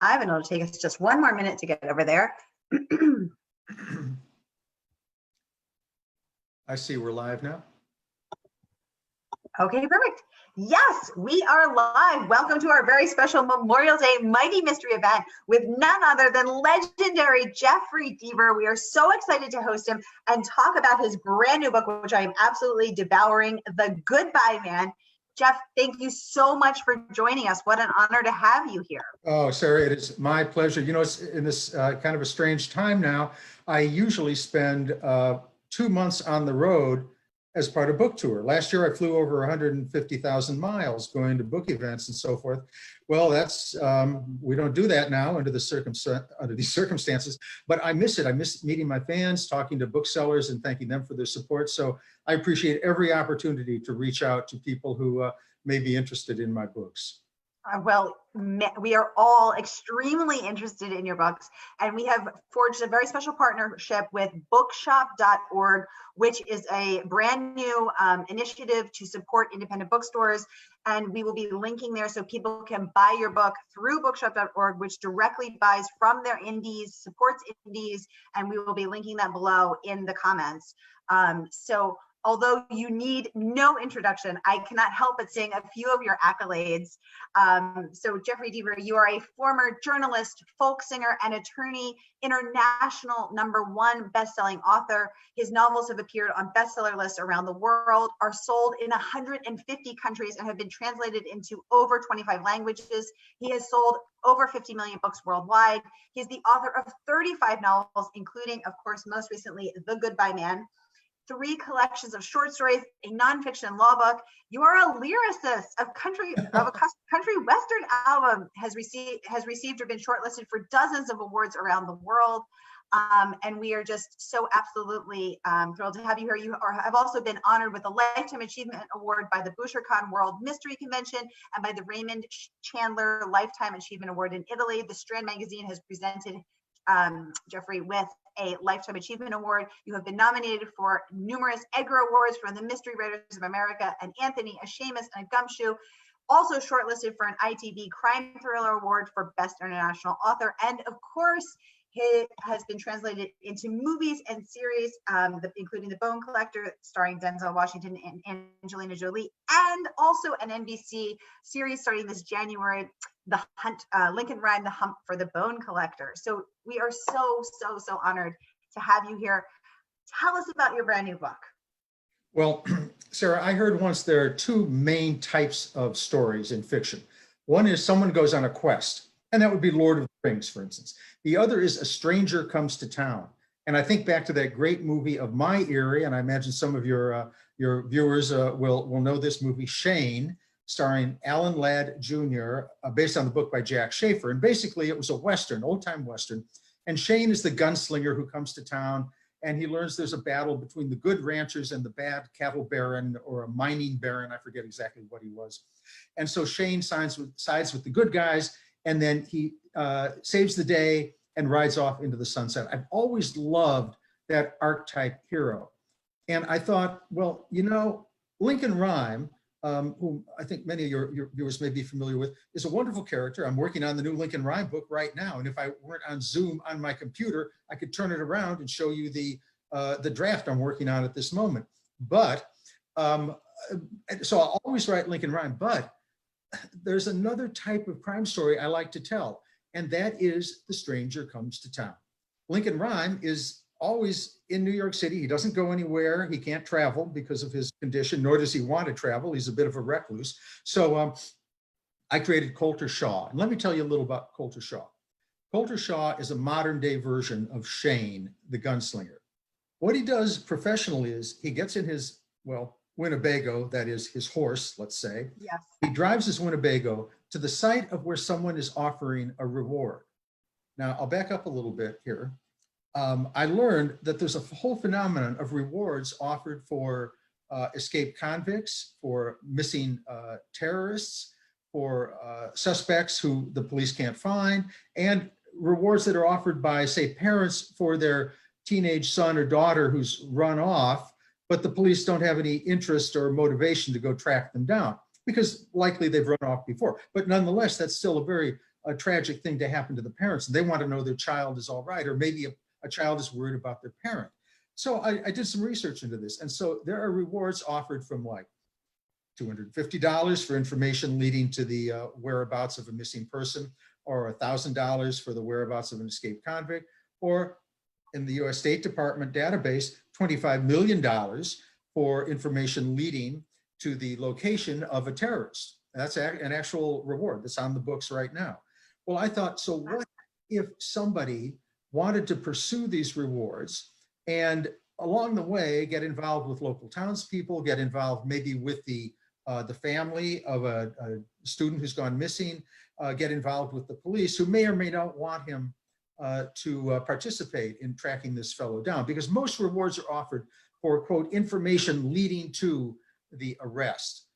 And it'll take us just one more minute to get over there. I see we're live now. Okay, perfect. Yes, we are live. Welcome to our very special Memorial Day Mighty Mystery event with none other than legendary Jeffery Deaver. We are so excited to host him and talk about his brand new book, which I am absolutely devouring, The Goodbye Man. Jeff, thank you so much for joining us. What an honor to have you here. Oh, Sarah, it is my pleasure. You know, it's in this kind of a strange time now. I usually spend 2 months on the road as part of book tour. Last year, I flew over 150,000 miles going to book events and so forth. Well, that's we don't do that now under these circumstances, but I miss it. I miss meeting my fans, talking to booksellers and thanking them for their support. So I appreciate every opportunity to reach out to people who may be interested in my books. Well, we are all extremely interested in your books, and we have forged a very special partnership with bookshop.org, which is a brand new initiative to support independent bookstores. And we will be linking there so people can buy your book through bookshop.org, which directly buys from their indies, supports indies, and we will be linking that below in the comments. So although you need no introduction, I cannot help but sing a few of your accolades. So Jeffery Deaver, you are a former journalist, folk singer, and attorney, international #1 best-selling author. His novels have appeared on bestseller lists around the world, are sold in 150 countries, and have been translated into over 25 languages. He has sold over 50 million books worldwide. He's the author of 35 novels, including, of course, most recently, The Goodbye Man, 3 collections of short stories, a nonfiction law book. You are a lyricist of a country western album, has received or been shortlisted for dozens of awards around the world. And we are just so absolutely thrilled to have you here. You have also been honored with a Lifetime Achievement Award by the BoucherCon World Mystery Convention and by the Raymond Chandler Lifetime Achievement Award in Italy. The Strand magazine has presented Jeffery with a Lifetime Achievement Award. You have been nominated for numerous Edgar Awards from the Mystery Writers of America and Anthony, a Seamus, and a Gumshoe. Also shortlisted for an ITV Crime Thriller Award for Best International Author. And of course, he has been translated into movies and series, including The Bone Collector, starring Denzel Washington and Angelina Jolie, and also an NBC series starting this January, The Hunt, Lincoln Rhyme, The Hunt for the Bone Collector. So we are so honored to have you here. Tell us about your brand new book. Well, Sarah, I heard once there are 2 main types of stories in fiction. One is someone goes on a quest, and that would be Lord of the Rings, for instance. The other is a stranger comes to town. And I think back to that great movie of my era, and I imagine some of your viewers will know this movie, Shane, starring Alan Ladd Jr., based on the book by Jack Schaefer. And basically it was a Western, old-time Western. And Shane is the gunslinger who comes to town, and he learns there's a battle between the good ranchers and the bad cattle baron, or a mining baron, I forget exactly what he was. And so Shane sides with the good guys, and then he saves the day and rides off into the sunset. I've always loved that archetype hero. And I thought, well, you know, Lincoln Rhyme, whom I think many of your viewers may be familiar with, is a wonderful character. I'm working on the new Lincoln Rhyme book right now. And if I weren't on Zoom on my computer, I could turn it around and show you the draft I'm working on at this moment. But, so I'll always write Lincoln Rhyme, but there's another type of crime story I like to tell, and that is the stranger comes to town. Lincoln Rhyme is always in New York City. He doesn't go anywhere. He can't travel because of his condition, nor does he want to travel. He's a bit of a recluse. So I created Colter Shaw. And let me tell you a little about Colter Shaw. Colter Shaw is a modern day version of Shane, the gunslinger. What he does professionally is he gets in his, well, Winnebago, that is his horse, let's say. Yes. He drives his Winnebago to the site of where someone is offering a reward. Now, I'll back up a little bit here. I learned that there's a whole phenomenon of rewards offered for escaped convicts, for missing terrorists, for suspects who the police can't find, and rewards that are offered by, say, parents for their teenage son or daughter who's run off, but the police don't have any interest or motivation to go track them down because likely they've run off before. But nonetheless, that's still a very a tragic thing to happen to the parents. And they want to know their child is all right, or maybe a child is worried about their parent. So I did some research into this. And so there are rewards offered from like $250 for information leading to the whereabouts of a missing person, or $1,000 for the whereabouts of an escaped convict, or in the US State Department database, $25 million for information leading to the location of a terrorist. That's an actual reward that's on the books right now. Well, I thought, so what if somebody wanted to pursue these rewards and along the way get involved with local townspeople, get involved maybe with the family of a student who's gone missing, get involved with the police who may or may not want him to participate in tracking this fellow down, because most rewards are offered for, quote, information leading to the arrest,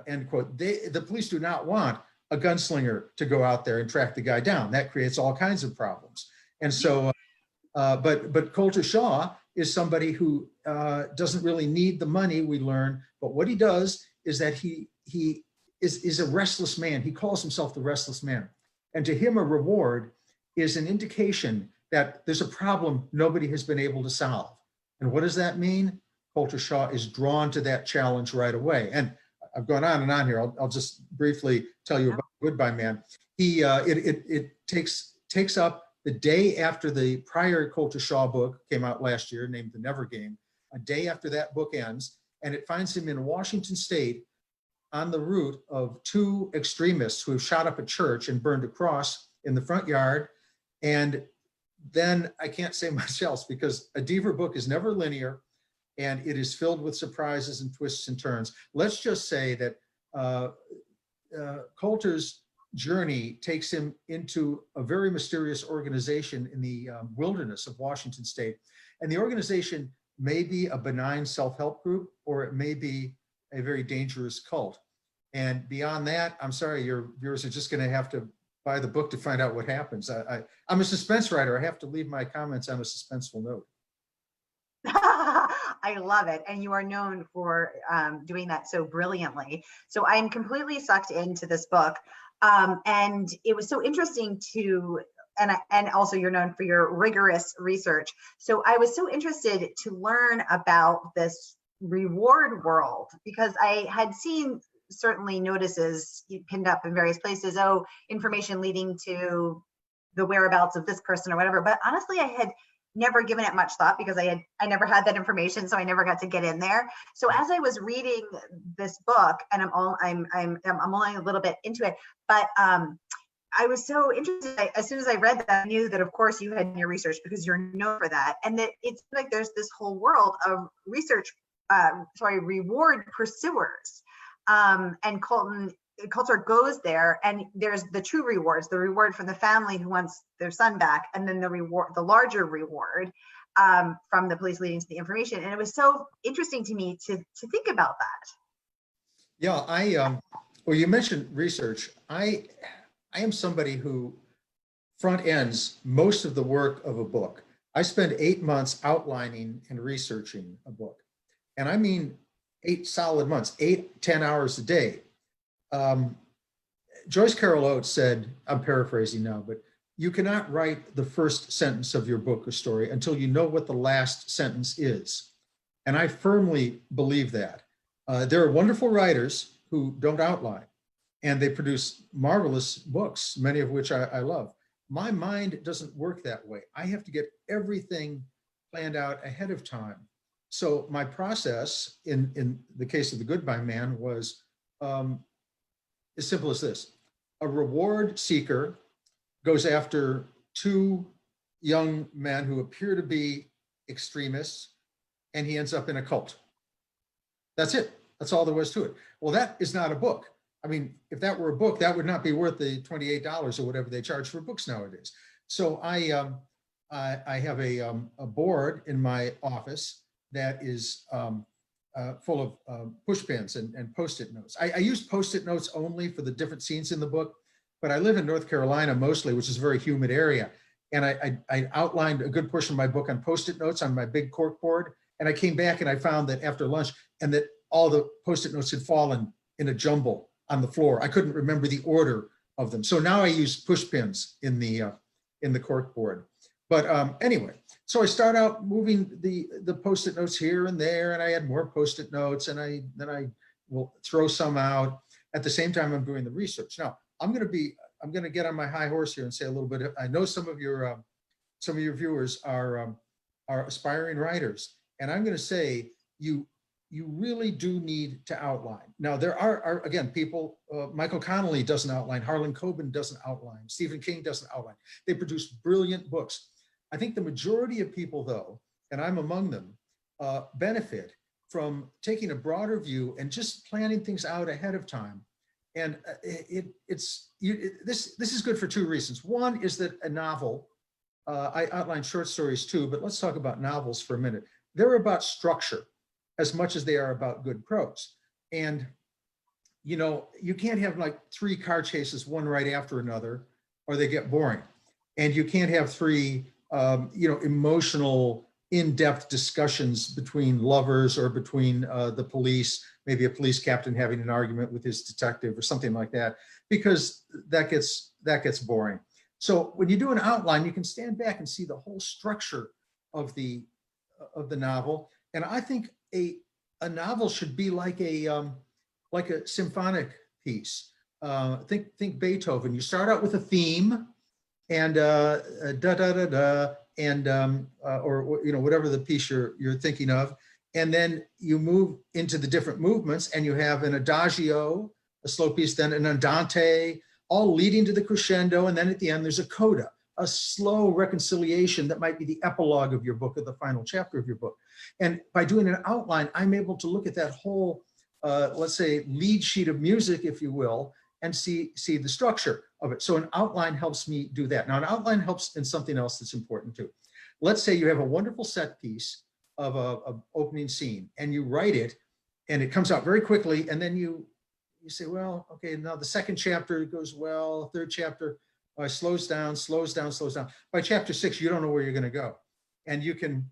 end quote. The police do not want a gunslinger to go out there and track the guy down. That creates all kinds of problems. And so, but Colter Shaw is somebody who doesn't really need the money, we learn, but what he does is that he is a restless man. He calls himself the restless man. And to him, a reward is an indication that there's a problem nobody has been able to solve. And what does that mean? Colter Shaw is drawn to that challenge right away. And I've gone on and on here. I'll just briefly tell you about Goodbye Man. It takes up the day after the prior Colter Shaw book came out last year, named The Never Game, a day after that book ends, and it finds him in Washington State on the route of two extremists who have shot up a church and burned a cross in the front yard. And then I can't say much else, because a Deaver book is never linear and it is filled with surprises and twists and turns. Let's just say that Colter's journey takes him into a very mysterious organization in the wilderness of Washington State. And the organization may be a benign self-help group, or it may be a very dangerous cult. And beyond that, I'm sorry, your viewers are just going to have to buy the book to find out what happens. I'm a suspense writer. I have to leave my comments on a suspenseful note. I love it. And you are known for doing that so brilliantly. So I'm completely sucked into this book. And it was so interesting to, and also you're known for your rigorous research. So I was so interested to learn about this reward world, because I had seen certainly notices pinned up in various places, oh, information leading to the whereabouts of this person or whatever. But honestly, I had never given it much thought, because I never had that information, so I never got to get in there. So as I was reading this book, and I'm only a little bit into it, but I was so interested. As soon as I read that, I knew that of course you had your research, because you're known for that, and that it's like there's this whole world of reward pursuers. And Colter goes there, and there's the true rewards, the reward from the family who wants their son back, and then the larger reward from the police leading to the information. And it was so interesting to me to think about that. Yeah, well, you mentioned research. I am somebody who front ends most of the work of a book. I spend 8 months outlining and researching a book. And I mean 8 solid months, 10 hours a day. Joyce Carol Oates said, I'm paraphrasing now, but you cannot write the first sentence of your book or story until you know what the last sentence is. And I firmly believe that. There are wonderful writers who don't outline, and they produce marvelous books, many of which I love. My mind doesn't work that way. I have to get everything planned out ahead of time. So my process in the case of The Goodbye Man was as simple as this. A reward seeker goes after two young men who appear to be extremists, and he ends up in a cult. That's it. That's all there was to it. Well, that is not a book. I mean, if that were a book, that would not be worth the $28 or whatever they charge for books nowadays. So I have a board in my office that is full of push pins and Post-it notes. I use Post-it notes only for the different scenes in the book, but I live in North Carolina mostly, which is a very humid area. And I outlined a good portion of my book on Post-it notes on my big cork board. And I came back and I found that after lunch, and that all the Post-it notes had fallen in a jumble on the floor. I couldn't remember the order of them. So now I use push pins in the cork board. But anyway, so I start out moving the Post-it notes here and there, and I add more Post-it notes, and then I will throw some out. At the same time, I'm doing the research. Now, I'm going to get on my high horse here and say a little bit. I know some of your viewers are aspiring writers, and I'm going to say you really do need to outline. Now, there are again, people, Michael Connelly doesn't outline, Harlan Coben doesn't outline, Stephen King doesn't outline. They produce brilliant books. I think the majority of people, though, and I'm among them, benefit from taking a broader view and just planning things out ahead of time. And this is good for two reasons. One is that a novel, I outline short stories too, but let's talk about novels for a minute. They're about structure as much as they are about good prose. And, you can't have like 3 car chases, one right after another, or they get boring. And you can't have 3, emotional, in-depth discussions between lovers or between the police, maybe a police captain having an argument with his detective or something like that, because that gets boring. So when you do an outline, you can stand back and see the whole structure of the novel. And I think a novel should be like a symphonic piece. Think Beethoven. You start out with a theme, and da da da da, and or whatever the piece you're thinking of, and then you move into the different movements, and you have an adagio, a slow piece, then an andante, all leading to the crescendo, and then at the end there's a coda, a slow reconciliation that might be the epilogue of your book or the final chapter of your book. And by doing an outline, I'm able to look at that whole, let's say, lead sheet of music, if you will, and see the structure of it. So an outline helps me do that. Now, an outline helps in something else that's important too. Let's say you have a wonderful set piece of an opening scene, and you write it, and it comes out very quickly, and then you say, well, okay, now the second chapter goes well, third chapter slows down. By chapter 6, you don't know where you're going to go. And you can,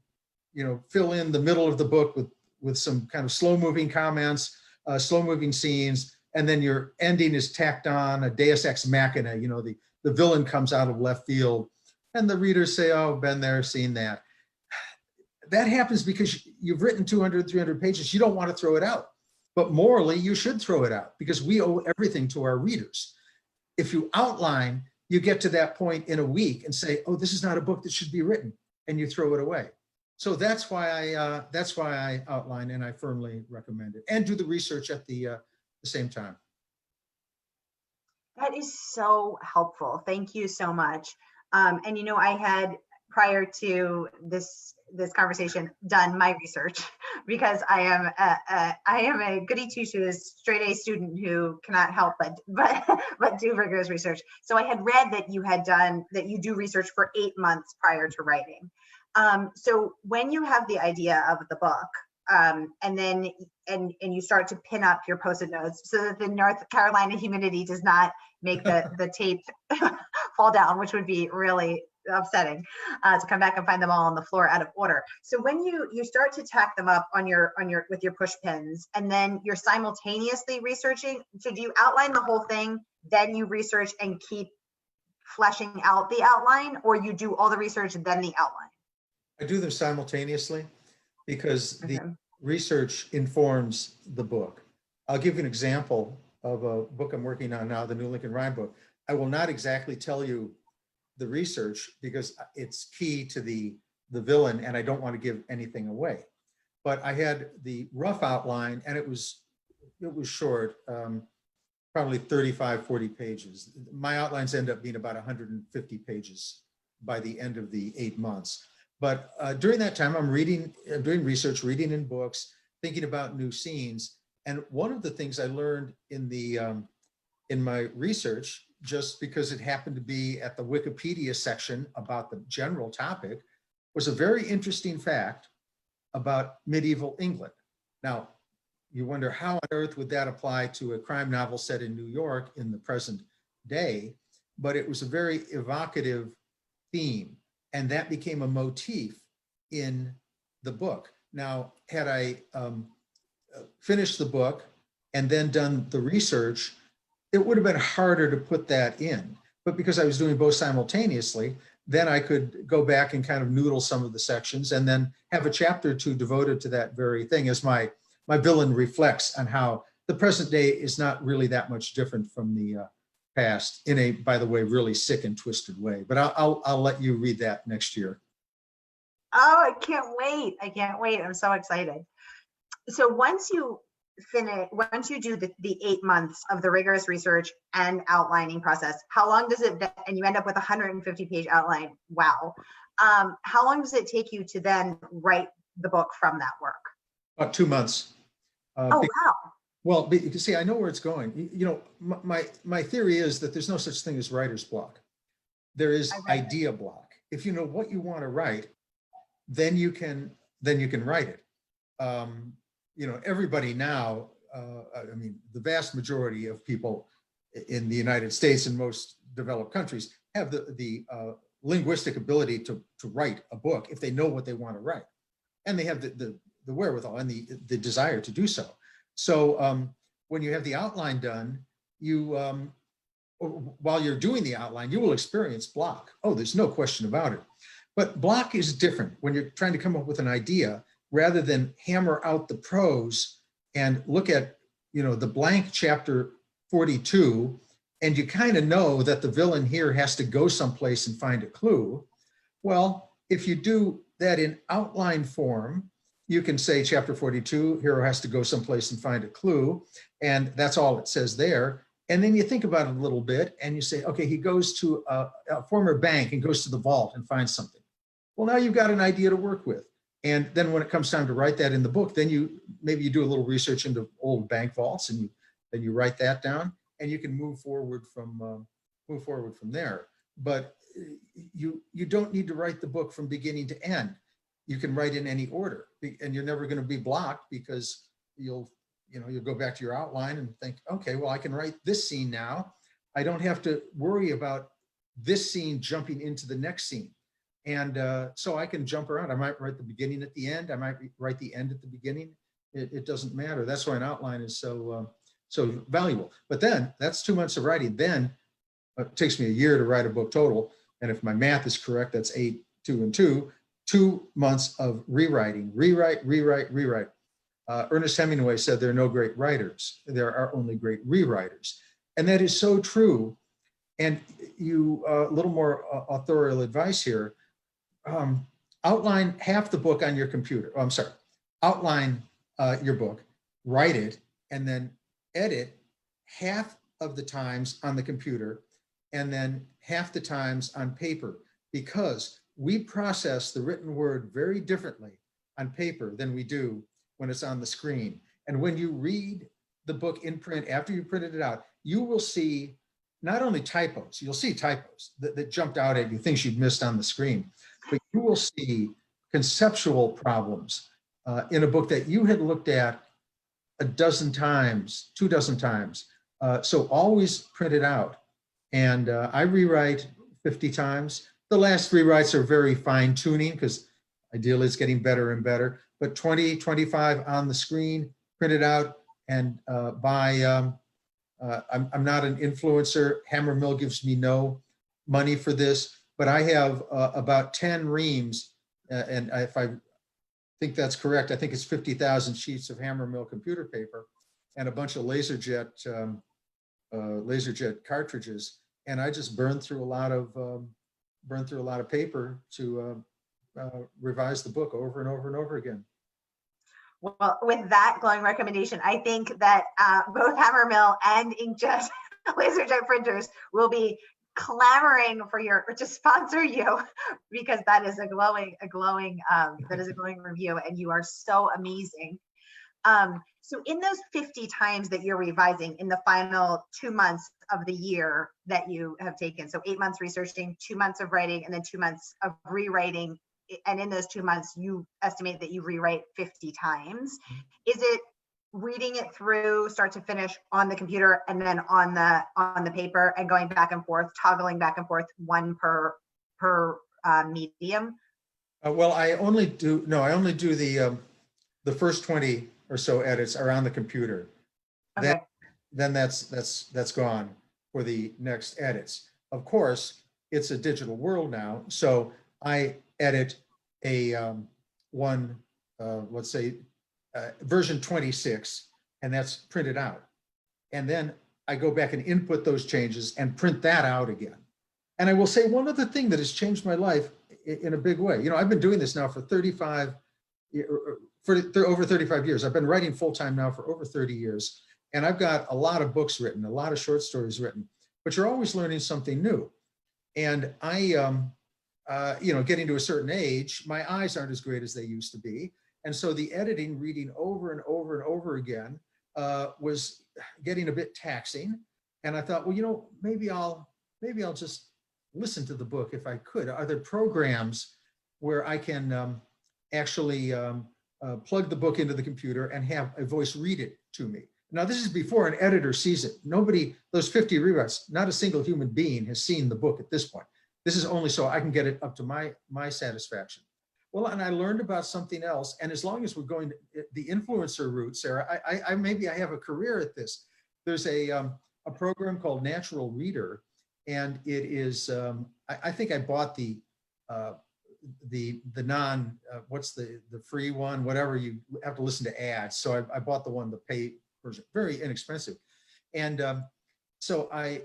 fill in the middle of the book with some kind of slow moving comments, slow moving scenes, and then your ending is tacked on, a deus ex machina, the villain comes out of left field, and the readers say, oh, been there, seen that. That happens because you've written 200, 300 pages. You don't want to throw it out. But morally, you should throw it out because we owe everything to our readers. If you outline, you get to that point in a week and say, oh, this is not a book that should be written, and you throw it away. So that's why I outline, and I firmly recommend it, and do the research at the same time. That is so helpful. Thank you so much. And I had, prior to this conversation, done my research because I am a goody two-shoes straight A student who cannot help but do rigorous research. So I had read that you do research for 8 months prior to writing. So when you have the idea of the book, and then you start to pin up your Post-it notes so that the North Carolina humidity does not make the tape fall down, which would be really upsetting to come back and find them all on the floor out of order. So when you start to tack them up with your push pins, and then you're simultaneously researching, so do you outline the whole thing, then you research and keep fleshing out the outline, or you do all the research and then the outline? I do them simultaneously because the research informs the book. I'll give you an example of a book I'm working on now, the New Lincoln Rhyme book. I will not exactly tell you the research because it's key to the villain, and I don't want to give anything away. But I had the rough outline, and it was short, probably 35, 40 pages. My outlines end up being about 150 pages by the end of the 8 months. But during that time, I'm doing research, reading in books, thinking about new scenes. And one of the things I learned in my research, just because it happened to be at the Wikipedia section about the general topic, was a very interesting fact about medieval England. Now, you wonder how on earth would that apply to a crime novel set in New York in the present day, but it was a very evocative theme. And that became a motif in the book. Now, had I finished the book and then done the research, it would have been harder to put that in. But because I was doing both simultaneously, then I could go back and kind of noodle some of the sections and then have a chapter or two devoted to that very thing as my villain reflects on how the present day is not really that much different from the past in a, by the way, really sick and twisted way. But I'll let you read that next year. Oh, I can't wait. I can't wait. I'm so excited. So once you do the 8 months of the rigorous research and outlining process, how long does it, and you end up with a 150-page outline, wow. How long does it take you to then write the book from that work? About 2 months. Oh, wow. Well, you can see, I know where it's going. You know, my theory is that there's no such thing as writer's block. There is idea block. If you know what you want to write, then you can write it. You know, everybody now, I mean, the vast majority of people in the United States and most developed countries have the linguistic ability to write a book if they know what they want to write. And they have the wherewithal and the desire to do so. So when you have the outline done, you, while you're doing the outline, you will experience block. Oh, there's no question about it. But block is different when you're trying to come up with an idea rather than hammer out the prose and look at, you know, the blank chapter 42, and you kind of know that the villain here has to go someplace and find a clue. Well, if you do that in outline form, you can say chapter 42, hero has to go someplace and find a clue, and that's all it says there. And then you think about it a little bit and you say, okay, he goes to a former bank and goes to the vault and finds something. Well, now you've got an idea to work with. And then when it comes time to write that in the book, then maybe you do a little research into old bank vaults and then you write that down and you can move forward from there. But you don't need to write the book from beginning to end. You can write in any order, and you're never going to be blocked because you'll go back to your outline and think, okay, well, I can write this scene now. I don't have to worry about this scene jumping into the next scene. And so I can jump around. I might write the beginning at the end. I might write the end at the beginning. It doesn't matter. That's why an outline is so valuable. But then that's 2 months of writing. Then it takes me a year to write a book total. And if my math is correct, that's 8, 2, and 2. 2 months of rewriting, rewrite. Ernest Hemingway said there are no great writers. There are only great rewriters. And that is so true. And you, a little more authorial advice here, outline half the book on your computer. Oh, I'm sorry, outline your book, write it, and then edit half of the times on the computer and then half the times on paper, because we process the written word very differently on paper than we do when it's on the screen. And when you read the book in print, after you printed it out, you will see not only typos, you'll see typos that jumped out at you, things you'd missed on the screen, but you will see conceptual problems in a book that you had looked at a dozen times, 2 dozen times. So always print it out. And I rewrite 50 times. The last rewrites are very fine tuning because ideally it's getting better and better, but 20, 25 on the screen, print it out, and I'm not an influencer. Hammer Mill gives me no money for this, but I have about 10 reams, and if I think that's correct, I think it's 50,000 sheets of Hammer Mill computer paper and a bunch of LaserJet cartridges, and I just burn through a lot of paper to revise the book over and over and over again. Well, with that glowing recommendation, I think that both Hammer Mill and inkjet LaserJet printers will be clamoring to sponsor you, because that is a glowing review, and you are so amazing. So in those 50 times that you're revising in the final 2 months of the year that you have taken, so 8 months researching, 2 months of writing, and then 2 months of rewriting, and in those 2 months, you estimate that you rewrite 50 times. Is it reading it through start to finish on the computer and then on the paper and going back and forth, toggling back and forth, one per medium? Well, I only do the first 20 or so edits are on the computer. Okay. then that's gone for the next edits. Of course, it's a digital world now, so I edit a one, let's say, version 26, and that's printed out. And then I go back and input those changes and print that out again. And I will say one other thing that has changed my life in a big way. I've been doing this now for over 35 years. I've been writing full-time now for over 30 years. And I've got a lot of books written, a lot of short stories written, but you're always learning something new. And I, getting to a certain age, my eyes aren't as great as they used to be. And so the editing, reading over and over and over again, was getting a bit taxing. And I thought, well, maybe I'll just listen to the book if I could. Are there programs where I can actually plug the book into the computer and have a voice read it to me? Now, this is before an editor sees it. Nobody, those 50 rewrites, not a single human being has seen the book at this point. This is only so I can get it up to my satisfaction. Well, and I learned about something else. And as long as we're going to the influencer route, Sarah, maybe I have a career at this. There's a program called Natural Reader, and it is I think I bought the non what's the free one, whatever, you have to listen to ads. So I bought the one, the paid version, very inexpensive. And so I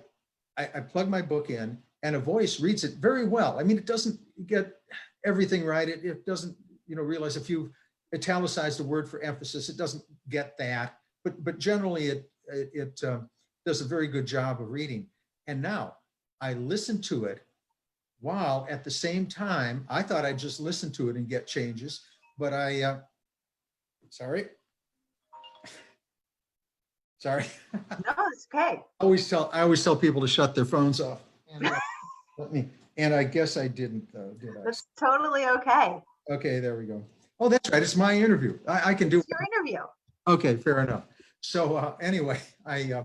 plug my book in, and a voice reads it very well. I mean, it doesn't get everything right. It doesn't, realize if you italicized a word for emphasis, it doesn't get that. But generally, it does a very good job of reading. And now I listen to it while at the same time, I thought I'd just listen to it and get changes, but sorry. No, it's okay. I always tell people to shut their phones off. And I guess I didn't, though, did I? That's totally okay. Okay, there we go. Oh, that's right. It's my interview. I can do it's your interview. Okay, fair enough. So anyway, I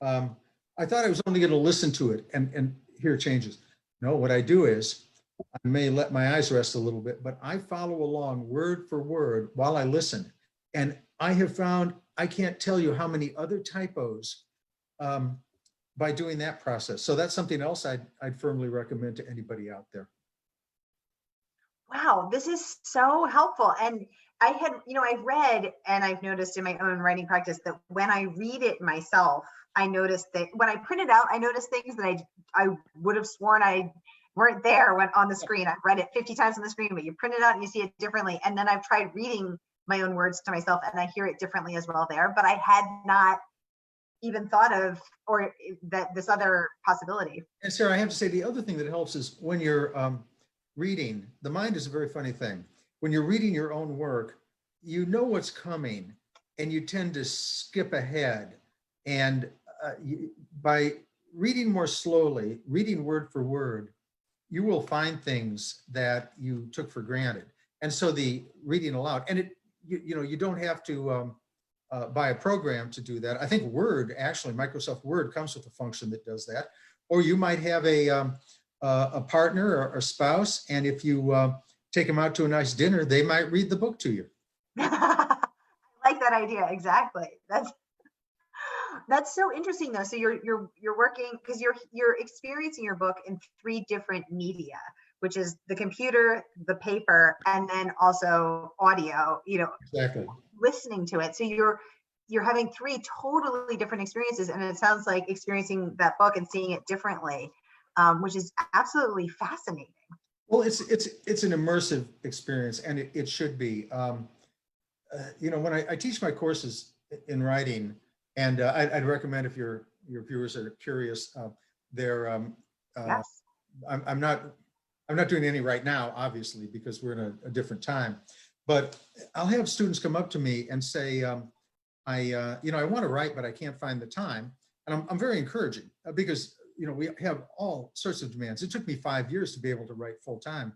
thought I was only going to listen to it and hear changes. No, what I do is I may let my eyes rest a little bit, but I follow along word for word while I listen. And I have found, I can't tell you how many other typos by doing that process. So that's something else I'd firmly recommend to anybody out there. Wow, this is so helpful. And I had, I've read and I've noticed in my own writing practice that when I read it myself, I noticed that when I print it out, I noticed things that I would have sworn I weren't there when on the screen. I've read it 50 times on the screen, but you print it out and you see it differently. And then I've tried reading my own words to myself and I hear it differently as well there, but I had not even thought of or that this other possibility. And Sarah, I have to say the other thing that helps is when you're reading, the mind is a very funny thing. When you're reading your own work, you know what's coming and you tend to skip ahead. And by reading more slowly, reading word for word, you will find things that you took for granted. And so the reading aloud, and you don't have to buy a program to do that. I think Word, actually, Microsoft Word comes with a function that does that. Or you might have a partner or spouse, and if you take them out to a nice dinner, they might read the book to you. I like that idea. Exactly. That's so interesting, though. So you're working because you're experiencing your book in 3 different media, which is the computer, the paper, and then also audio. Exactly. Listening to it. So you're having 3 totally different experiences, and it sounds like experiencing that book and seeing it differently, which is absolutely fascinating. Well, it's an immersive experience, and it should be. When I teach my courses in writing, and I'd recommend if your viewers are curious, Yes. I'm not doing any right now, obviously, because we're in a different time. But I'll have students come up to me and say, I want to write, but I can't find the time. And I'm very encouraging because, we have all sorts of demands. It took me 5 years to be able to write full time.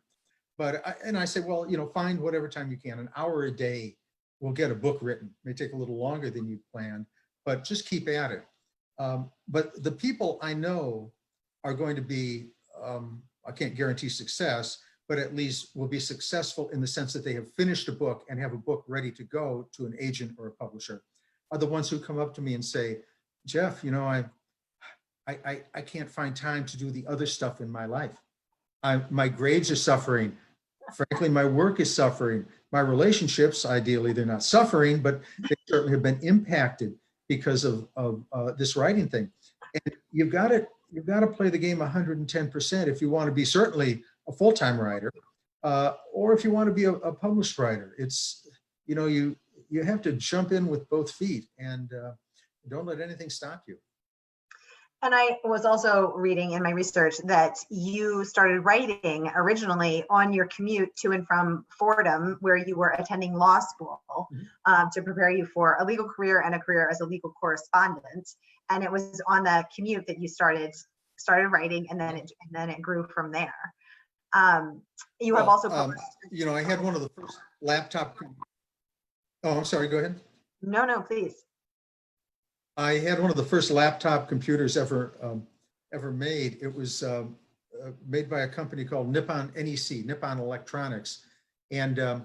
But I say, well, find whatever time you can. An hour a day will get a book written. It may take a little longer than you planned, but just keep at it. But the people I know are going to be, I can't guarantee success, but at least will be successful in the sense that they have finished a book and have a book ready to go to an agent or a publisher, are the ones who come up to me and say, Jeff, I can't find time to do the other stuff in my life. My grades are suffering. Frankly, my work is suffering. My relationships, ideally, they're not suffering, but they certainly have been impacted because of this writing thing. And you've got to play the game 110% if you want to be certainly a full-time writer, or if you want to be a published writer. It's, you have to jump in with both feet, and don't let anything stop you. And I was also reading in my research that you started writing originally on your commute to and from Fordham, where you were attending law school, to prepare you for a legal career and a career as a legal correspondent. And it was on the commute that you started writing, and then it grew from there. You have also published. I had one of the first laptop. Oh, I'm sorry. Go ahead. No, please. I had one of the first laptop computers ever made. It was made by a company called Nippon Electronics, and I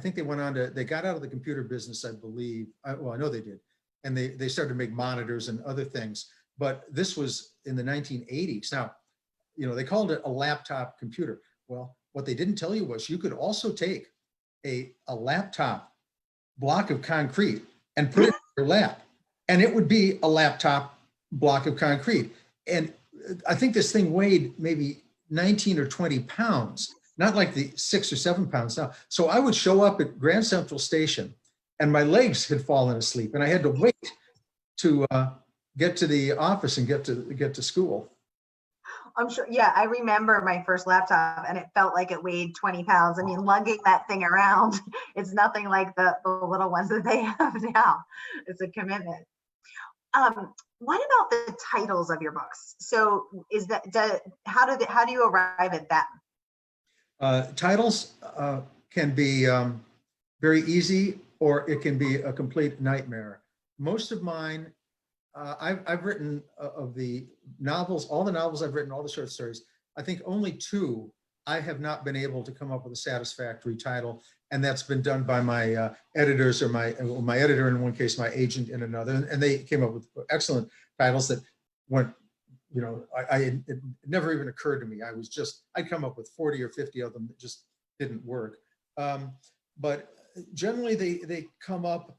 think they got out of the computer business, I believe. I know they did, and they started to make monitors and other things. But this was in the 1980s. Now, they called it a laptop computer. Well, what they didn't tell you was you could also take a laptop block of concrete and put it in your lap, and it would be a laptop block of concrete. And I think this thing weighed maybe 19 or 20 pounds, not like the 6 or 7 pounds now. So I would show up at Grand Central Station and my legs had fallen asleep, and I had to wait to get to the office and get to school. I'm sure. Yeah, I remember my first laptop, and it felt like it weighed 20 pounds. I mean, lugging that thing around, it's nothing like the little ones that they have now. It's a commitment. What about the titles of your books? So how do you arrive at them? Titles can be very easy, or it can be a complete nightmare. Most of mine, I've written of the novels, all the novels I've written, all the short stories, I think only 2 I have not been able to come up with a satisfactory title, and that's been done by my editors, or my editor in one case, my agent in another, and they came up with excellent titles that went, it never even occurred to me. I'd come up with 40 or 50 of them that just didn't work. But generally they come up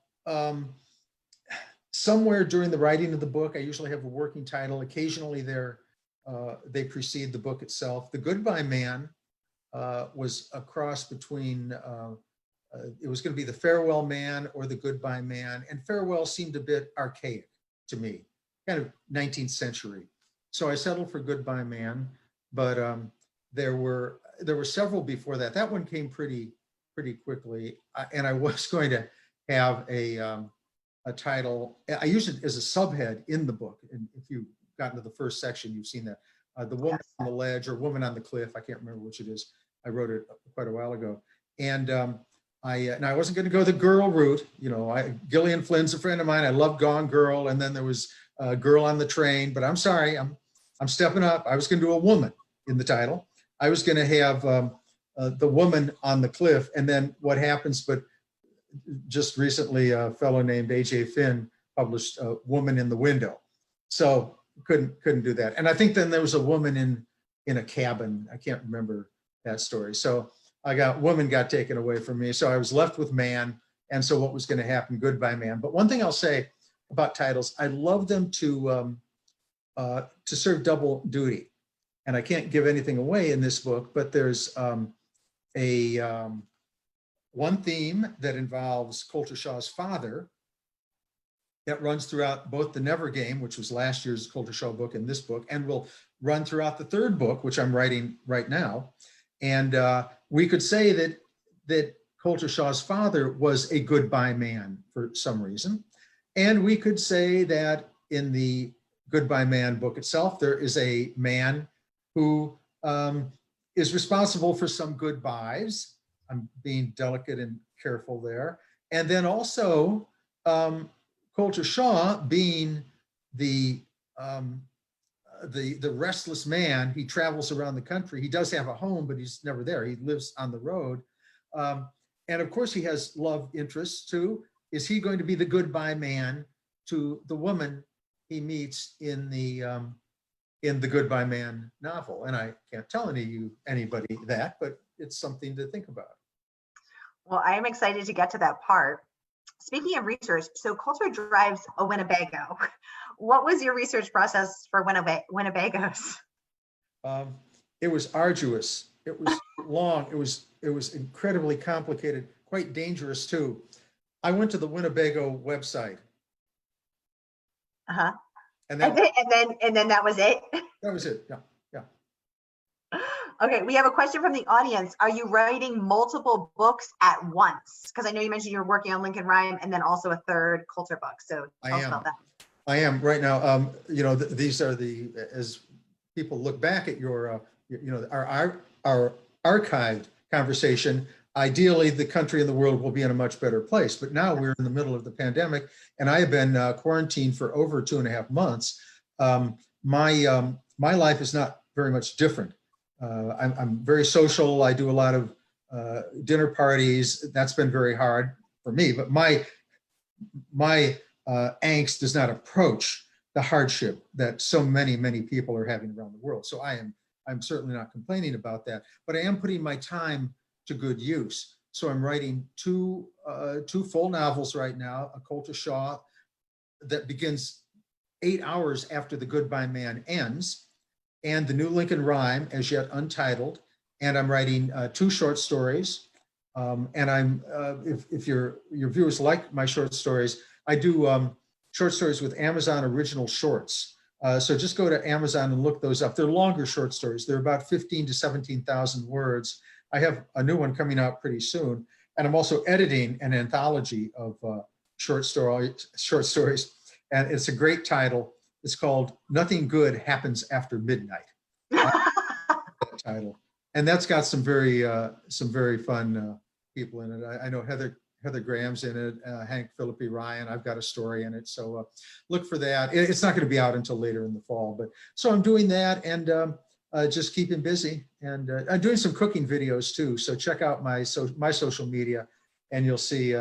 somewhere during the writing of the book. I usually have a working title. Occasionally they precede the book itself. The Goodbye Man was a cross between, it was going to be the Farewell Man or the Goodbye Man, and Farewell seemed a bit archaic to me, kind of 19th century. So I settled for Goodbye Man, but there were several before that. That one came pretty quickly, and I was going to have a title. I used it as a subhead in the book, and if you've gotten to the first section, you've seen that. The Woman on the Ledge, or Woman on the Cliff, I can't remember which it is. I wrote it quite a while ago. And I wasn't going to go the girl route. Gillian Flynn's a friend of mine. I love Gone Girl. And then there was Girl on the Train, but I'm sorry, I'm stepping up. I was going to do a woman in the title. I was going to have the Woman on the Cliff. And then what happens, but just recently, a fellow named A.J. Finn published Woman in the Window. So couldn't do that. And I think then there was a woman in a cabin. I can't remember that story. So Woman got taken away from me. So I was left with Man. And so what was going to happen? Goodbye Man. But one thing I'll say about titles, I love them to serve double duty. And I can't give anything away in this book, but there's one theme that involves Colter Shaw's father that runs throughout both the Never Game, which was last year's Colter Shaw book, and this book, and will run throughout the third book, which I'm writing right now. And we could say that Colter Shaw's father was a goodbye man for some reason. And we could say that in the Goodbye Man book itself, there is a man who is responsible for some goodbyes. I'm being delicate and careful there. And then also Colter Shaw, being the restless man, he travels around the country. He does have a home, but he's never there. He lives on the road. And of course he has love interests too. Is he going to be the goodbye man to the woman he meets in the Goodbye Man novel. And I can't tell anybody that, but it's something to think about. Well, I am excited to get to that part. Speaking of research, so culture drives a Winnebago. What was your research process for Winnebagos? It was arduous. It was long. It was incredibly complicated, quite dangerous too. I went to the Winnebago website. Uh-huh. And And then that was it. that was it. Yeah. Okay, we have a question from the audience. Are you writing multiple books at once? Because I know you mentioned you're working on Lincoln Rhyme and then also a third Coulter book. So tell us about that. I am right now. These are as people look back at your, our archived conversation. Ideally, the country and the world will be in a much better place. But now we're in the middle of the pandemic, and I have been quarantined for over 2.5 months. My life is not very much different. I'm very social. I do a lot of dinner parties. That's been very hard for me. But my angst does not approach the hardship that so many people are having around the world. So I'm certainly not complaining about that. But I am putting my time to good use. So I'm writing two full novels right now, a Coulter Shaw that begins 8 hours after The Goodbye Man ends, and the new Lincoln Rhyme, as yet untitled. And I'm writing 2 short stories. And I'm, if your viewers like my short stories, I do short stories with Amazon Original Shorts. So just go to Amazon and look those up. They're longer short stories. They're about 15 to 17,000 words. I have a new one coming out pretty soon. And I'm also editing an anthology of short stories. And it's a great title. It's called Nothing Good Happens After Midnight. Title. And that's got some very fun people in it. I know Heather Graham's in it, Hank Philippi Ryan. I've got a story in it. So look for that. It's not going to be out until later in the fall. But so I'm doing that and just keeping busy. And I'm doing some cooking videos too. So check out my social media and you'll see,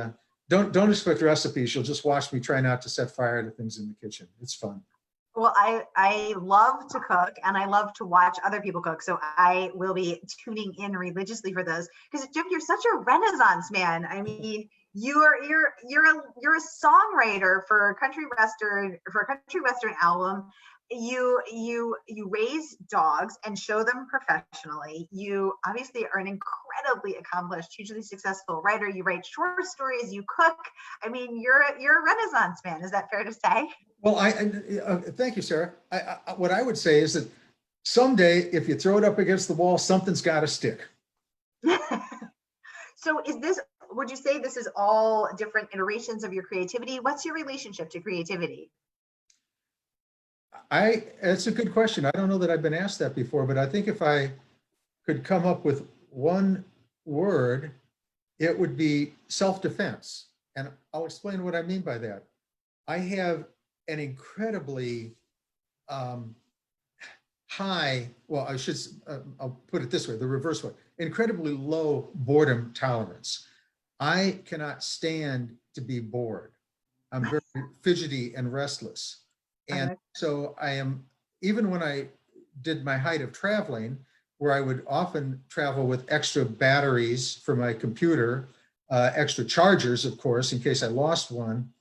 don't expect recipes. You'll just watch me try not to set fire to things in the kitchen. It's fun. Well, I love to cook and I love to watch other people cook. So I will be tuning in religiously for those. Because Jeff, you're such a Renaissance man. I mean, you're a songwriter for a country western album. You raise dogs and show them professionally. You obviously are an incredibly accomplished, hugely successful writer. You write short stories, you cook. I mean, you're a Renaissance man. Is that fair to say? Well, thank you, Sarah. What I would say is that someday, if you throw it up against the wall, something's got to stick. So would you say this is all different iterations of your creativity? What's your relationship to creativity? It's a good question. I don't know that I've been asked that before, but I think if I could come up with one word, it would be self-defense. And I'll explain what I mean by that. I have an incredibly high, well, I'll put it this way, the reverse way, incredibly low boredom tolerance. I cannot stand to be bored. I'm very fidgety and restless. And so I am, even when I did my height of traveling, where I would often travel with extra batteries for my computer, extra chargers, of course, in case I lost one,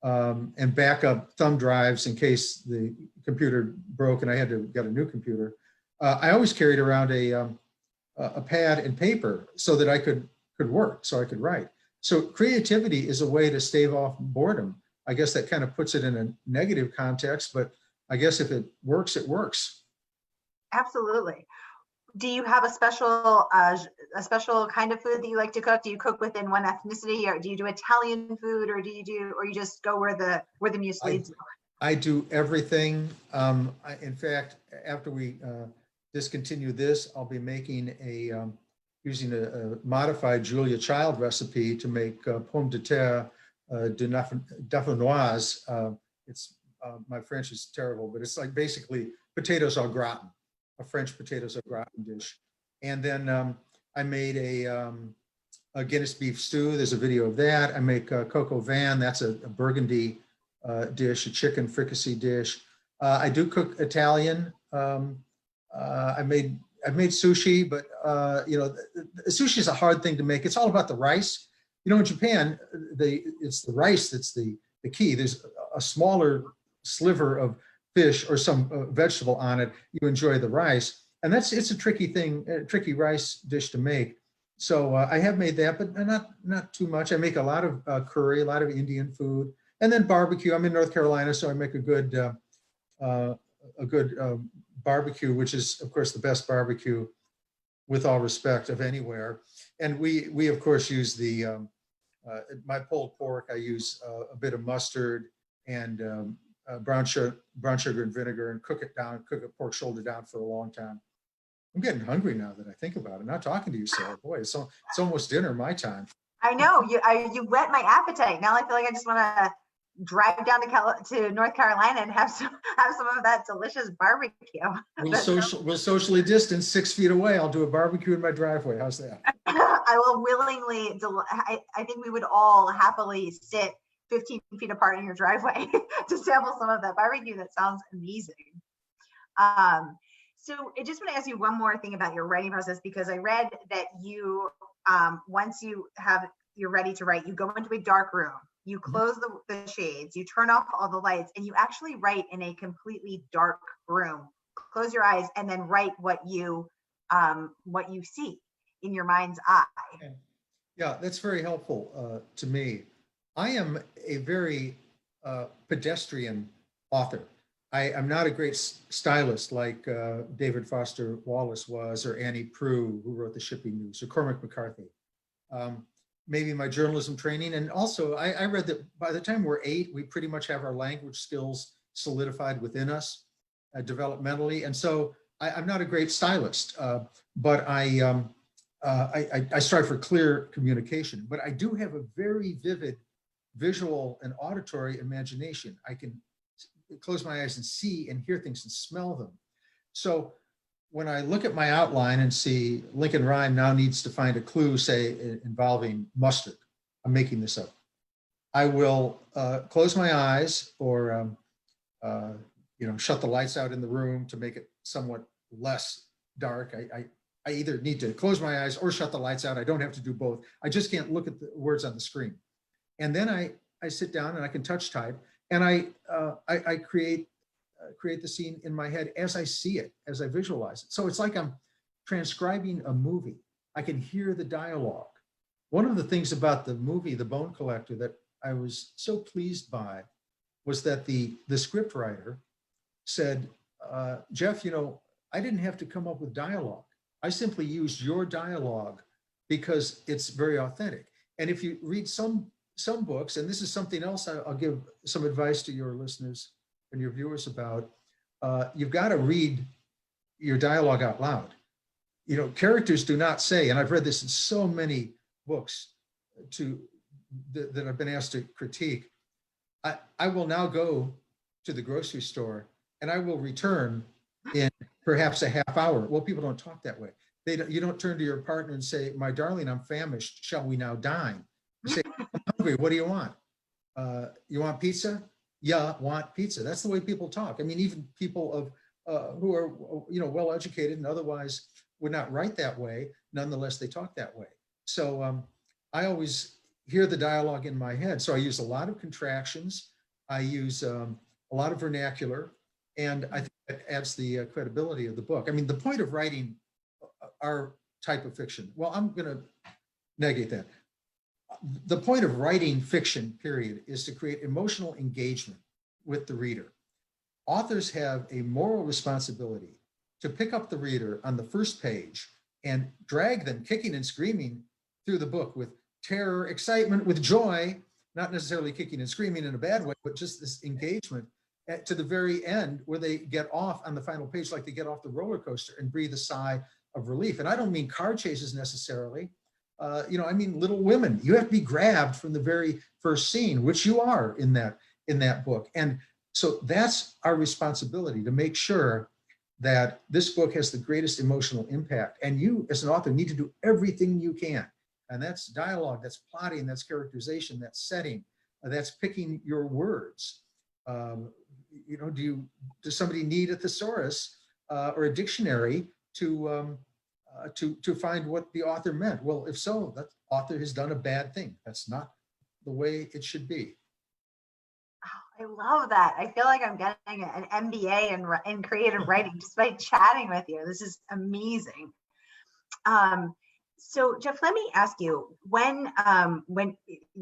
and backup thumb drives in case the computer broke and I had to get a new computer. I always carried around a pad and paper so that I could work, so I could write. So creativity is a way to stave off boredom. I guess that kind of puts it in a negative context, but I guess if it works, it works. Absolutely. Do you have a special kind of food that you like to cook? Do you cook within one ethnicity, or do you do Italian food, or you just go where the muse leads you? I do everything. In fact, after we discontinue this, I'll be making using a modified Julia Child recipe to make pomme de terre de dauphinoise. It's my French is terrible, but it's like basically potatoes au gratin, a French potatoes au gratin dish. And then I made a Guinness beef stew. There's a video of that. I make coq au vin. That's a Burgundy dish, a chicken fricassee dish. I do cook Italian. I've made sushi, but sushi is a hard thing to make. It's all about the rice. In Japan, it's the rice that's the key. There's a smaller sliver of fish or some vegetable on it. You enjoy the rice, and it's a tricky thing, a tricky rice dish to make. So I have made that, but not too much. I make a lot of curry, a lot of Indian food, and then barbecue. I'm in North Carolina, so I make a good barbecue, which is, of course, the best barbecue, with all respect, of anywhere. And we of course use my pulled pork. I use a bit of mustard and brown sugar and vinegar, and cook a pork shoulder down for a long time. I'm getting hungry now that I think about it. Not talking to you, Sara. Boy, it's almost dinner my time. I know you whet my appetite. Now I feel like I just want to drive down to North Carolina and have some of that delicious barbecue. We'll socially distance 6 feet away. I'll do a barbecue in my driveway. How's that? I will willingly. I think we would all happily sit 15 feet apart in your driveway to sample some of that barbecue. That sounds amazing. So I just want to ask you one more thing about your writing process, because I read that you, once you're ready to write, you go into a dark room, you close the shades, you turn off all the lights, and you actually write in a completely dark room. Close your eyes and then write what you see in your mind's eye. Yeah, that's very helpful to me. I am a very pedestrian author. I'm not a great stylist like David Foster Wallace was, or Annie Proulx, who wrote the Shipping News, or Cormac McCarthy. Maybe my journalism training. And also, I read that by the time we're 8, we pretty much have our language skills solidified within us developmentally. And so I'm not a great stylist, but I strive for clear communication. But I do have a very vivid visual and auditory imagination. I can close my eyes and see and hear things and smell them. So when I look at my outline and see Lincoln Rhyme now needs to find a clue, say, involving mustard, I'm making this up, I will close my eyes, or shut the lights out in the room to make it somewhat less dark. I either need to close my eyes or shut the lights out. I don't have to do both. I just can't look at the words on the screen. And then I sit down and I can touch type, and I create the scene in my head as I see it, as I visualize it. So it's like I'm transcribing a movie. I can hear the dialogue. One of the things about the movie, The Bone Collector, that I was so pleased by was that the script writer said, Jeff, I didn't have to come up with dialogue. I simply used your dialogue because it's very authentic. And if you read some books, and this is something else I'll give some advice to your listeners and your viewers about, you've got to read your dialogue out loud. Characters do not say, and I've read this in so many books that I've been asked to critique, I will now go to the grocery store and I will return in perhaps a half hour. Well, people don't talk that way. You don't turn to your partner and say, my darling, I'm famished. Shall we now dine? You say, I'm hungry. What do you want? You want pizza? Yeah, want pizza. That's the way people talk. I mean, even people who are well educated and otherwise would not write that way. Nonetheless, they talk that way. So I always hear the dialogue in my head. So I use a lot of contractions. I use a lot of vernacular, and I think that adds the credibility of the book. I mean, the point of writing our type of fiction, well, I'm going to negate that. The point of writing fiction, period, is to create emotional engagement with the reader. Authors have a moral responsibility to pick up the reader on the first page and drag them kicking and screaming through the book with terror, excitement, with joy, not necessarily kicking and screaming in a bad way, but just this engagement to the very end, where they get off on the final page, like they get off the roller coaster and breathe a sigh of relief. And I don't mean car chases necessarily. I mean Little Women. You have to be grabbed from the very first scene, which you are in that book. And so that's our responsibility, to make sure that this book has the greatest emotional impact. And you, as an author, need to do everything you can. And that's dialogue, that's plotting, that's characterization, that's setting, that's picking your words. Does somebody need a thesaurus or a dictionary to find what the author meant? Well, if so, that author has done a bad thing. That's not the way it should be. I love that. I feel like I'm getting an MBA in creative writing just by chatting with you. This is amazing. So Jeff, let me ask you, when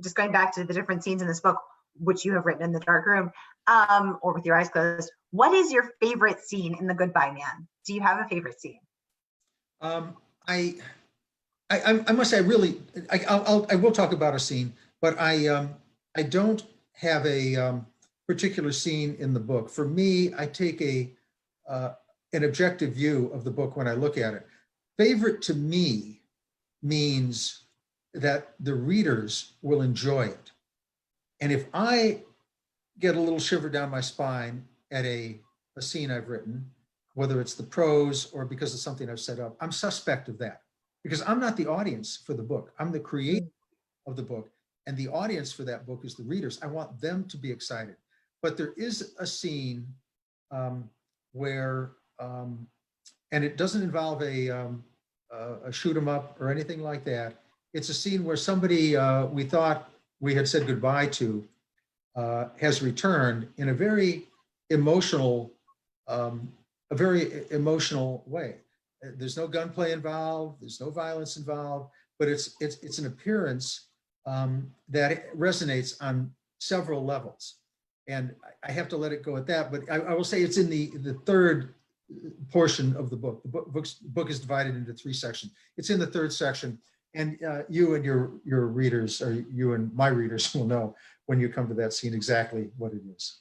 just going back to the different scenes in this book, which you have written in the dark room, or with your eyes closed, what is your favorite scene in The Goodbye Man? Do you have a favorite scene? I must say, I will talk about a scene, but I don't have a particular scene in the book. For me, I take an objective view of the book when I look at it. Favorite to me means that the readers will enjoy it. And if I get a little shiver down my spine at a scene I've written, whether it's the prose or because of something I've set up, I'm suspect of that because I'm not the audience for the book. I'm the creator of the book, and the audience for that book is the readers. I want them to be excited. But there is a scene where, and it doesn't involve a shoot 'em up or anything like that. It's a scene where somebody we thought we had said goodbye to has returned in a very emotional way. There's no gunplay involved. There's no violence involved, but it's an appearance that resonates on several levels. And I have to let it go at that, but I will say it's in the third portion of the book. The book is divided into 3 sections. It's in the 3rd section, and you and your readers, or you and my readers, will know when you come to that scene exactly what it is.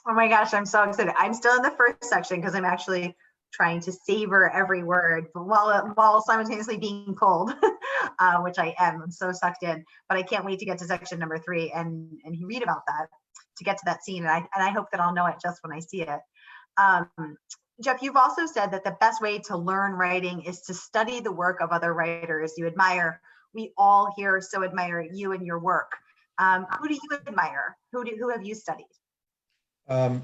Oh my gosh, I'm so excited. I'm still in the 1st section because I'm actually trying to savor every word while simultaneously being pulled, which I am. I'm so sucked in, but I can't wait to get to section number 3 and read about that, to get to that scene. And I hope that I'll know it just when I see it. Jeff, you've also said that the best way to learn writing is to study the work of other writers you admire. We all here so admire you and your work. Who do you admire? Who have you studied? There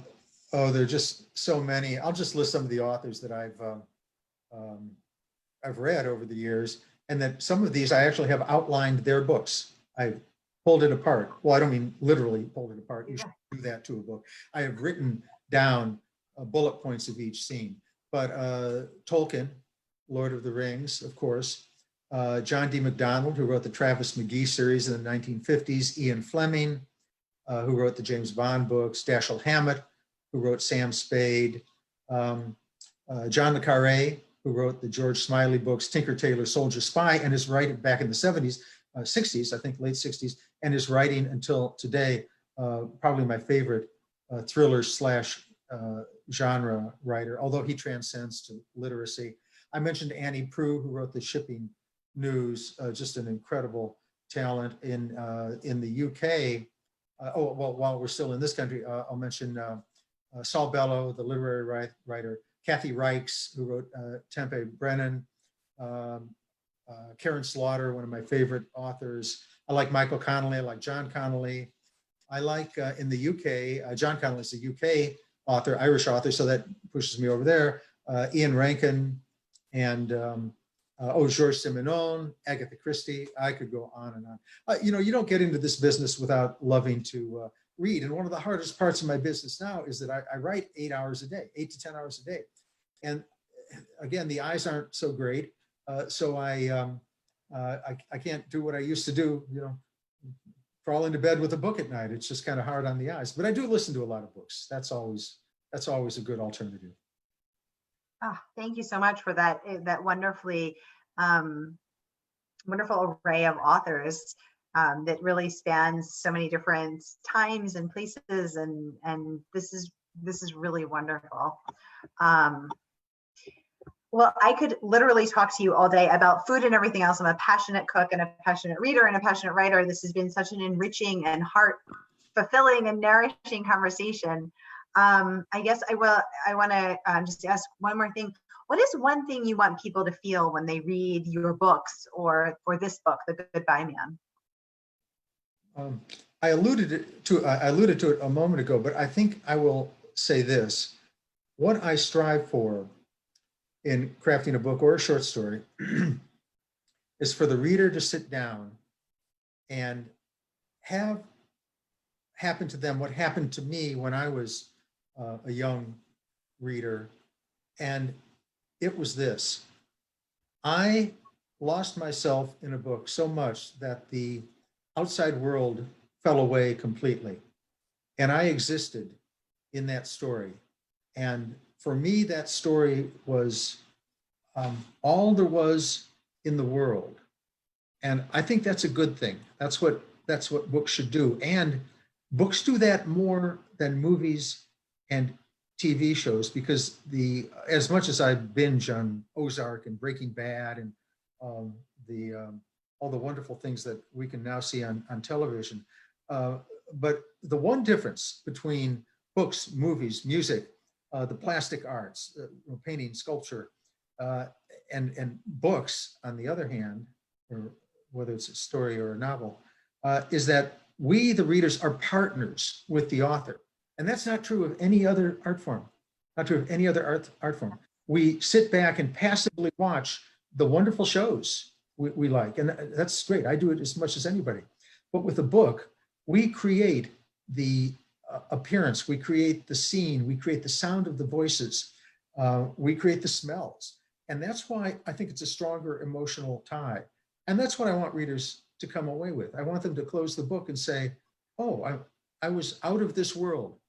are just so many. I'll just list some of the authors that I've read over the years, and that some of these I actually have outlined their books. I've pulled it apart. Well, I don't mean literally pulled it apart. You should do that to a book. I have written down bullet points of each scene. But Tolkien, Lord of the Rings, of course. John D. MacDonald, who wrote the Travis McGee series in the 1950s. Ian Fleming, who wrote the James Bond books. Dashiell Hammett, who wrote Sam Spade. John le Carré, who wrote the George Smiley books, Tinker Tailor Soldier Spy, and is writing back in the 70s, 60s, I think late 60s, and is writing until today, probably my favorite thriller slash genre writer, although he transcends to literacy. I mentioned Annie Proulx, who wrote the Shipping News, just an incredible talent in the UK. While we're still in this country, I'll mention Saul Bellow, the literary writer, Kathy Reichs, who wrote Tempe Brennan, Karen Slaughter, one of my favorite authors. I like Michael Connolly. I like John Connolly. I like in the UK, John Connolly is a UK author, Irish author, so that pushes me over there. Ian Rankin and Georges Simenon, Agatha Christie. I could go on and on. You don't get into this business without loving to read. And one of the hardest parts of my business now is that I write 8 hours a day, 8 to 10 hours a day. And again, the eyes aren't so great. So I can't do what I used to do, crawl into bed with a book at night. It's just kind of hard on the eyes, but I do listen to a lot of books. That's always a good alternative. Oh, thank you so much for that wonderful array of authors that really spans so many different times and places, and this is really wonderful. Well, I could literally talk to you all day about food and everything else. I'm a passionate cook and a passionate reader and a passionate writer. This has been such an enriching and heart-fulfilling and nourishing conversation. I guess I want to just ask one more thing. What is one thing you want people to feel when they read your books or this book, The Goodbye Man? I alluded to it a moment ago, but I think I will say this. What I strive for in crafting a book or a short story is for the reader to sit down and have happen to them what happened to me when I was a young reader. And it was this. I lost myself in a book so much that the outside world fell away completely. And I existed in that story. And for me, that story was all there was in the world. And I think that's a good thing. That's what books should do. And books do that more than movies and TV shows, because as much as I binge on Ozark and Breaking Bad and all the wonderful things that we can now see on television, but the one difference between books, movies, music, the plastic arts, painting, sculpture, and books, on the other hand, or whether it's a story or a novel, is that we, the readers, are partners with the author. And that's not true of any other art form, not true of any other art form. We sit back and passively watch the wonderful shows we like, and that's great. I do it as much as anybody. But with a book, we create the appearance, we create the scene, we create the sound of the voices, we create the smells. And that's why I think it's a stronger emotional tie. And that's what I want readers to come away with. I want them to close the book and say, oh, I was out of this world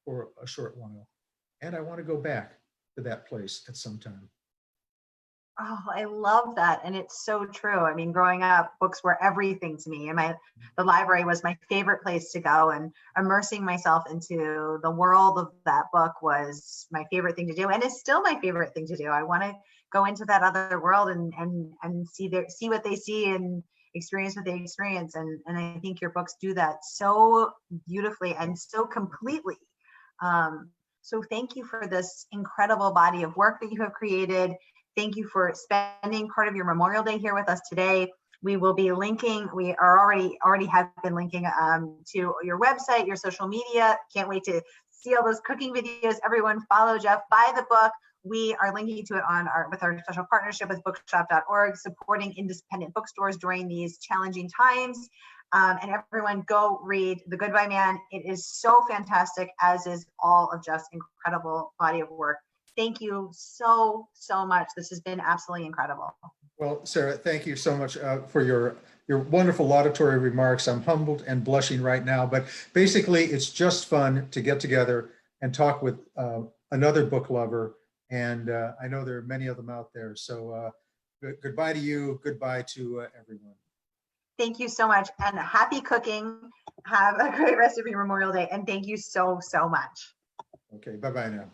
for a short while, and I want to go back to that place at some time. Oh, I love that. And it's so true. I mean, growing up, books were everything to me. And the library was my favorite place to go, and immersing myself into the world of that book was my favorite thing to do. And it's still my favorite thing to do. I want to go into that other world and see what they see and experience what they experience. And I think your books do that so beautifully and so completely. So thank you for this incredible body of work that you have created. Thank you for spending part of your Memorial Day here with us today. We will be linking, we are already have been linking to your website, your social media. Can't wait to see all those cooking videos. Everyone follow Jeff, buy the book. We are linking to it with our special partnership with bookshop.org, supporting independent bookstores during these challenging times. And everyone go read The Goodbye Man. It is so fantastic, as is all of Jeff's incredible body of work. Thank you so much. This has been absolutely incredible. Well, Sara, thank you so much for your wonderful laudatory remarks. I'm humbled and blushing right now, but basically it's just fun to get together and talk with another book lover. And I know there are many of them out there. So goodbye to you. Goodbye to everyone. Thank you so much, and happy cooking. Have a great rest of your Memorial Day. And thank you so much. Okay, bye-bye now.